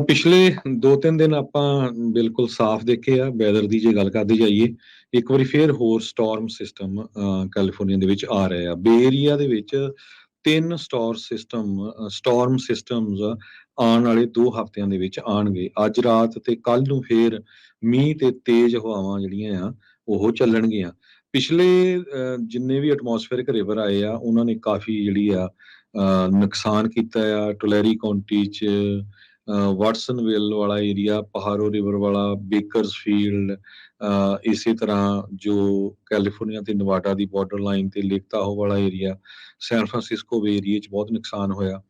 ਪਿਛਲੇ 2-3 ਦਿਨ ਆਪਾਂ ਬਿਲਕੁਲ ਸਾਫ਼ ਦੇਖੇ ਆ ਵੈਦਰ ਦੀ ਜੇ ਗੱਲ ਕਰਦੇ ਜਾਈਏ। ਇੱਕ ਵਾਰੀ ਫੇਰ ਹੋਰ ਸਟਾਰਮ ਸਿਸਟਮ ਕੈਲੀਫੋਰਨੀਆ ਦੇ ਵਿੱਚ ਆ ਰਹੇ ਆ। ਬੇ ਏਰੀਆ ਦੇ ਵਿੱਚ 3 ਸਟਾਰਮ ਸਿਸਟਮਸ ਆਉਣ ਵਾਲੇ 2 ਹਫ਼ਤਿਆਂ ਦੇ ਵਿੱਚ ਆਉਣਗੇ। ਅੱਜ ਰਾਤ ਤੇ ਕੱਲ੍ਹ ਨੂੰ ਫੇਰ ਮੀਂਹ ਤੇ ਤੇਜ਼ ਹਵਾਵਾਂ ਜਿਹੜੀਆਂ ਆ ਉਹ ਚੱਲਣਗੀਆਂ। ਪਿਛਲੇ ਜਿੰਨੇ ਵੀ ਐਟਮੋਸਫੇਰਿਕ ਰਿਵਰ ਆਏ ਆ ਉਹਨਾਂ ਨੇ ਕਾਫੀ ਜਿਹੜੀ ਆ ਨੁਕਸਾਨ ਕੀਤਾ ਆ। ਟੁਲੈਰੀ ਕਾਉਂਟੀ 'ਚ ਵਾਟਸਨਵਿਲ ਵਾਲਾ ਏਰੀਆ, ਪਹਾਰੋ ਰਿਵਰ ਵਾਲਾ, ਬੇਕਰਸਫੀਲਡ, ਇਸੇ ਤਰ੍ਹਾਂ ਜੋ ਕੈਲੀਫੋਰਨੀਆ ਤੇ ਨਵਾਡਾ ਦੀ ਬਾਰਡਰ ਲਾਈਨ ਤੇ ਲੇਕ ਤਾਹੋ ਵਾਲਾ ਏਰੀਆ, ਸੈਨ ਫਰਾਂਸਿਸਕੋ ਵੇ ਏਰੀਏ 'ਚ ਬਹੁਤ ਨੁਕਸਾਨ ਹੋਇਆ।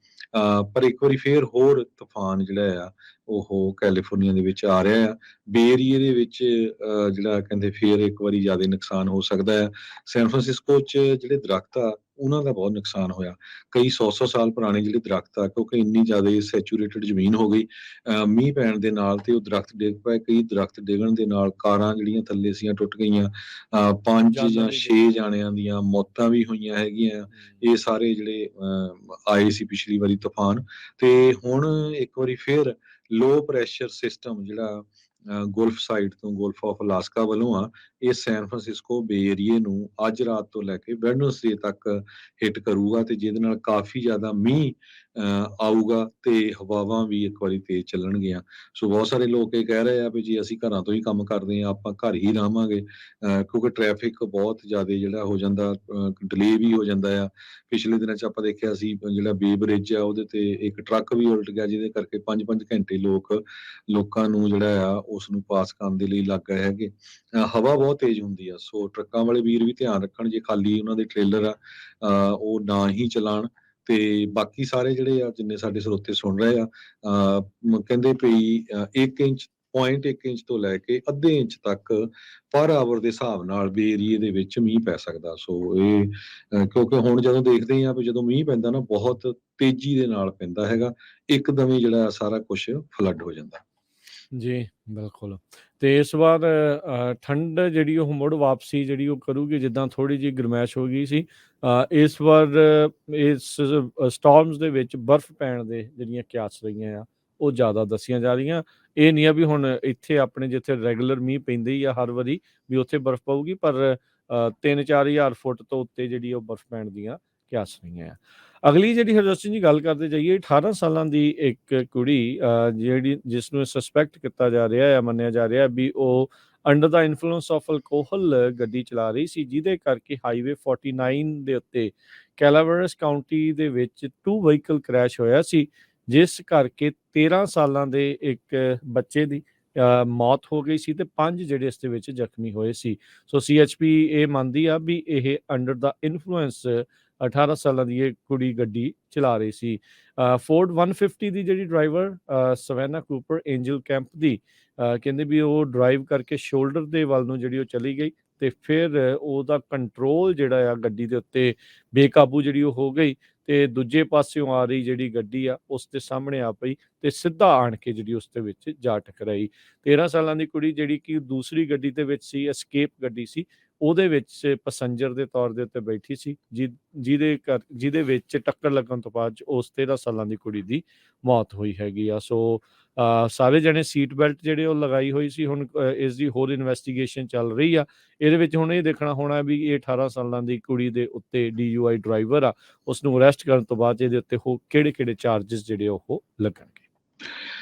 ਪਰ ਇੱਕ ਵਾਰੀ ਫੇਰ ਹੋਰ ਤੂਫਾਨ ਜਿਹੜਾ ਆ ਉਹ ਕੈਲੀਫੋਰਨੀਆ ਦੇ ਵਿੱਚ ਆ ਰਿਹਾ ਆ। ਬੇ ਏਰੀਏ ਦੇ ਵਿੱਚ ਜਿਹੜਾ ਕਹਿੰਦੇ ਫੇਰ ਇੱਕ ਵਾਰੀ ਜ਼ਿਆਦਾ ਨੁਕਸਾਨ ਹੋ ਸਕਦਾ ਆ। ਸੈਨ ਫਰਾਂਸਿਸਕੋ 'ਚ ਜਿਹੜੇ ਦਰਖਤ ਆ ਉਹਨਾਂ ਦਾ ਬਹੁਤ ਨੁਕਸਾਨ ਹੋਇਆ। ਕਈ 100-100 ਸਾਲ ਪੁਰਾਣੇ ਜਿਹੜੇ ਦਰਖਤ ਆ, ਕਿਉਂਕਿ ਇੰਨੀ ਜ਼ਿਆਦਾ ਸੈਚੂਰੇਟਡ ਜ਼ਮੀਨ ਹੋ ਗਈ ਮੀਂਹ ਪੈਣ ਦੇ ਨਾਲ, ਤੇ ਉਹ ਦਰਖਤ ਡਿੱਗ ਪਏ। ਕਈ ਦਰਖਤ ਡਿੱਗਣ ਦੇ ਨਾਲ ਕਾਰਾਂ ਜਿਹੜੀਆਂ ਥੱਲੇ ਸੀਆਂ ਟੁੱਟ ਗਈਆਂ। 5 ਜਾਨਾਂ ਜਾਂ ਵੀ 6 ਗਈਆਂ। ਜਾਣਿਆਂ ਦੀਆਂ ਮੌਤਾਂ ਵੀ ਹੋਈਆਂ ਹੈਗੀਆਂ। ਇਹ ਸਾਰੇ ਜਿਹੜੇ ਆਏ ਸੀ ਪਿਛਲੀ ਵਾਰੀ ਤੂਫਾਨ। ਤੇ ਹੁਣ ਇੱਕ ਵਾਰੀ ਫੇਰ ਲੋ ਪ੍ਰੈਸ਼ਰ ਸਿਸਟਮ ਜਿਹੜਾ ਗੁਲਫ ਸਾਈਡ ਤੋਂ, ਗੁਲਫ ਆਫ ਅਲਾਸਕਾ ਵੱਲੋਂ ਆ, ਇਹ ਸੈਨ ਫਰਾਂਸਿਸਕੋ ਬੇ ਏਰੀਏ ਨੂੰ ਅੱਜ ਰਾਤ ਤੋਂ ਲੈ ਕੇ ਵੈਡਨਸਡੇ ਤੱਕ ਹਿੱਟ ਕਰੂਗਾ, ਤੇ ਜਿਹਦੇ ਨਾਲ ਕਾਫੀ ਜ਼ਿਆਦਾ ਮੀਂਹ ਆਊਗਾ ਤੇ ਹਵਾਵਾਂ ਵੀ ਇੱਕ ਵਾਰੀ ਤੇਜ਼ ਚੱਲਣਗੀਆਂ। ਸੋ ਬਹੁਤ ਸਾਰੇ ਲੋਕ ਇਹ ਕਹਿ ਰਹੇ ਆ ਵੀ ਜੀ ਅਸੀਂ ਘਰਾਂ ਤੋਂ ਹੀ ਕੰਮ ਕਰਦੇ ਹਾਂ, ਆਪਾਂ ਘਰ ਹੀ ਰਹਾਂਗੇ, ਕਿਉਂਕਿ ਟ੍ਰੈਫਿਕ ਬਹੁਤ ਜ਼ਿਆਦਾ ਜਿਹੜਾ ਹੋ ਜਾਂਦਾ, ਡਿਲੇ ਵੀ ਹੋ ਜਾਂਦਾ ਆ। ਪਿਛਲੇ ਦਿਨਾਂ 'ਚ ਆਪਾਂ ਦੇਖਿਆ ਸੀ ਜਿਹੜਾ ਬੇ ਬ੍ਰਿਜ ਆ ਉਹਦੇ ਤੇ ਇੱਕ ਟਰੱਕ ਵੀ ਉਲਟ ਗਿਆ, ਜਿਹਦੇ ਕਰਕੇ 5-5 ਘੰਟੇ ਲੋਕਾਂ ਨੂੰ ਜਿਹੜਾ ਆ ਉਸ ਨੂੰ ਪਾਸ ਕਰਨ ਦੇ ਲਈ ਲੱਗ ਗਏ ਹੈਗੇ। ਹਵਾ ਬਹੁਤ ਤੇਜ਼ ਹੁੰਦੀ ਆ, ਸੋ ਟਰੱਕਾਂ ਵਾਲੇ ਵੀਰ ਵੀ ਧਿਆਨ ਰੱਖਣ, ਜੇ ਖਾਲੀ ਉਹਨਾਂ ਦੇ ਟ੍ਰੇਲਰ ਆ ਉਹ ਨਾ ਹੀ ਚਲਾਉਣ। ਤੇ ਬਾਕੀ ਸਾਰੇ ਜਿਹੜੇ ਆ ਜਿੰਨੇ ਸਾਡੇ ਸਰੋਤੇ ਸੁਣ ਰਹੇ ਆ ਕਹਿੰਦੇ ਪਈ 1 ਇੰਚ, 0.1 ਇੰਚ ਤੋਂ ਲੈ ਕੇ ਅੱਧੇ ਇੰਚ ਤੱਕ ਪਰ ਆਵਰ ਦੇ ਹਿਸਾਬ ਨਾਲ ਬੇ ਏਰੀਏ ਦੇ ਵਿੱਚ ਮੀਂਹ ਪੈ ਸਕਦਾ। ਸੋ ਇਹ ਕਿਉਂਕਿ ਹੁਣ ਜਦੋਂ ਦੇਖਦੇ ਹਾਂ ਵੀ ਜਦੋਂ ਮੀਂਹ ਪੈਂਦਾ ਨਾ ਬਹੁਤ ਤੇਜ਼ੀ ਦੇ ਨਾਲ ਪੈਂਦਾ ਹੈਗਾ, ਇੱਕਦਮ ਹੀ ਜਿਹੜਾ ਸਾਰਾ ਕੁਝ ਫਲੱਡ ਹੋ ਜਾਂਦਾ। ਜੀ, ਬਿਲਕੁਲ। ਤੇ ਇਸ ਵਾਰ ਠੰਡ ਜਿਹੜੀ ਉਹ ਮੁੜ ਵਾਪਸੀ ਜਿਹੜੀ ਉਹ ਕਰੂਗੀ, ਜਿੱਦਾਂ ਥੋੜ੍ਹੀ ਜਿਹੀ ਗਰਮੈਸ਼ ਹੋ ਗਈ ਸੀ। ਇਸ ਵਾਰ ਇਸ ਸਟੋਰਮਸ ਦੇ ਵਿੱਚ ਬਰਫ਼ ਪੈਣ ਦੇ ਜਿਹੜੀਆਂ ਕਿਆਸ ਰਹੀਆਂ ਆ, ਉਹ ਜ਼ਿਆਦਾ ਦੱਸੀਆਂ ਜਾ ਰਹੀਆਂ। ਇਹ ਨਹੀਂ ਆ ਵੀ ਹੁਣ ਇੱਥੇ ਆਪਣੇ ਜਿੱਥੇ ਰੈਗੂਲਰ ਮੀਂਹ ਪੈਂਦੇ ਹੀ ਆ ਹਰ ਵਾਰੀ, ਵੀ ਉੱਥੇ ਬਰਫ਼ ਪਊਗੀ, ਪਰ 3-4 ਹਜ਼ਾਰ ਫੁੱਟ ਤੋਂ ਉੱਤੇ ਜਿਹੜੀ ਉਹ ਬਰਫ਼ ਪੈਣ ਦੀਆਂ ਕਿਆਸ ਰਹੀਆਂ ਆ। ਅਗਲੀ ਜਿਹੜੀ ਹਰਜੋਸ਼ਨ ਜੀ ਗੱਲ ਕਰਦੇ ਜਾਈਏ, 18 ਸਾਲਾਂ ਦੀ ਇੱਕ ਕੁੜੀ ਜਿਹੜੀ ਜਿਸ ਨੂੰ ਸਸਪੈਕਟ ਕੀਤਾ ਜਾ ਰਿਹਾ ਆ, ਮੰਨਿਆ ਜਾ ਰਿਹਾ ਵੀ ਉਹ under the influence of alcohol ਗੱਡੀ ਚਲਾ ਰਹੀ ਸੀ, ਜਿਹਦੇ ਕਰਕੇ ਹਾਈਵੇ 49 ਦੇ ਉੱਤੇ ਕੈਲਾਵਰਸ ਕਾਉਂਟੀ ਦੇ ਵਿੱਚ 2 ਵਹੀਕਲ ਕ੍ਰੈਸ਼ ਹੋਇਆ ਸੀ, ਜਿਸ ਕਰਕੇ 13 ਸਾਲਾਂ ਦੇ ਇੱਕ ਬੱਚੇ ਦੀ ਮੌਤ ਹੋ ਗਈ ਸੀ ਤੇ 5 ਜਿਹੜੇ ਇਸ ਦੇ ਵਿੱਚ ਜ਼ਖਮੀ ਹੋਏ ਸੀ। ਸੋ CHP ਇਹ ਮੰਨਦੀ ਆ ਵੀ ਇਹ ਅੰਡਰ ਦਾ ਇਨਫਲੂਐਂਸ 18 ਸਾਲਾਂ ਦੀ ਇਹ ਕੁੜੀ ਗੱਡੀ ਚਲਾ ਰਹੀ ਸੀ। ਫੋਰਡ 150 ਦੀ ਜਿਹੜੀ ਡਰਾਈਵਰ ਸਵੈਨਾ ਕੂਪਰ ਐਂਜਲ ਕੈਂਪ ਦੀ ਕਹਿੰਦੇ ਵੀ ਉਹ ਡਰਾਈਵ ਕਰਕੇ ਸ਼ੋਲਡਰ ਦੇ ਵੱਲ ਨੂੰ ਜਿਹੜੀ ਉਹ ਚਲੀ ਗਈ, ਤੇ ਫਿਰ ਉਹਦਾ ਕੰਟਰੋਲ ਜਿਹੜਾ ਆ ਗੱਡੀ ਦੇ ਉੱਤੇ ਬੇਕਾਬੂ ਜਿਹੜੀ ਉਹ ਹੋ ਗਈ, ਤੇ ਦੂਜੇ ਪਾਸਿਓਂ ਆ ਰਹੀ ਜਿਹੜੀ ਗੱਡੀ ਆ ਉਸ ਦੇ ਸਾਹਮਣੇ ਆ ਪਈ ਤੇ ਸਿੱਧਾ ਆਣ ਕੇ ਜਿਹੜੀ ਉਸ ਦੇ ਵਿੱਚ ਜਾ ਟਕਰਾਈ। 13 ਸਾਲਾਂ ਦੀ ਕੁੜੀ ਜਿਹੜੀ ਕਿ ਦੂਸਰੀ ਗੱਡੀ ਦੇ ਵਿੱਚ ਸੀ, ਐਸਕੇਪ ਗੱਡੀ ਸੀ, ਉਹਦੇ ਵਿੱਚ ਪੈਸੰਜਰ ਦੇ ਤੌਰ ਦੇ ਉੱਤੇ ਬੈਠੀ ਸੀ, ਜਿਹਦੇ ਵਿੱਚ ਟੱਕਰ ਲੱਗਣ ਤੋਂ ਬਾਅਦ ਉਸ 13 ਸਾਲਾਂ ਦੀ ਕੁੜੀ ਦੀ ਮੌਤ ਹੋਈ ਹੈਗੀ ਆ। ਸੋ ਸਾਰੇ ਜਣੇ ਸੀਟ ਬੈਲਟ ਜਿਹੜੇ ਉਹ ਲਗਾਈ ਹੋਈ ਸੀ। ਹੁਣ ਇਸ ਦੀ ਹੋਰ ਇਨਵੈਸਟੀਗੇਸ਼ਨ ਚੱਲ ਰਹੀ ਆ। ਇਹਦੇ ਵਿੱਚ ਹੁਣ ਇਹ ਦੇਖਣਾ ਹੋਣਾ ਵੀ ਇਹ 18 ਸਾਲਾਂ ਦੀ ਕੁੜੀ ਦੇ ਉੱਤੇ DUI ਡਰਾਈਵਰ ਆ, ਉਸ ਨੂੰ ਅਰੈਸਟ ਕਰਨ ਤੋਂ ਬਾਅਦ ਇਹਦੇ ਉੱਤੇ ਕਿਹੜੇ-ਕਿਹੜੇ ਚਾਰਜਸ ਜਿਹੜੇ ਉਹ ਲੱਗਣਗੇ।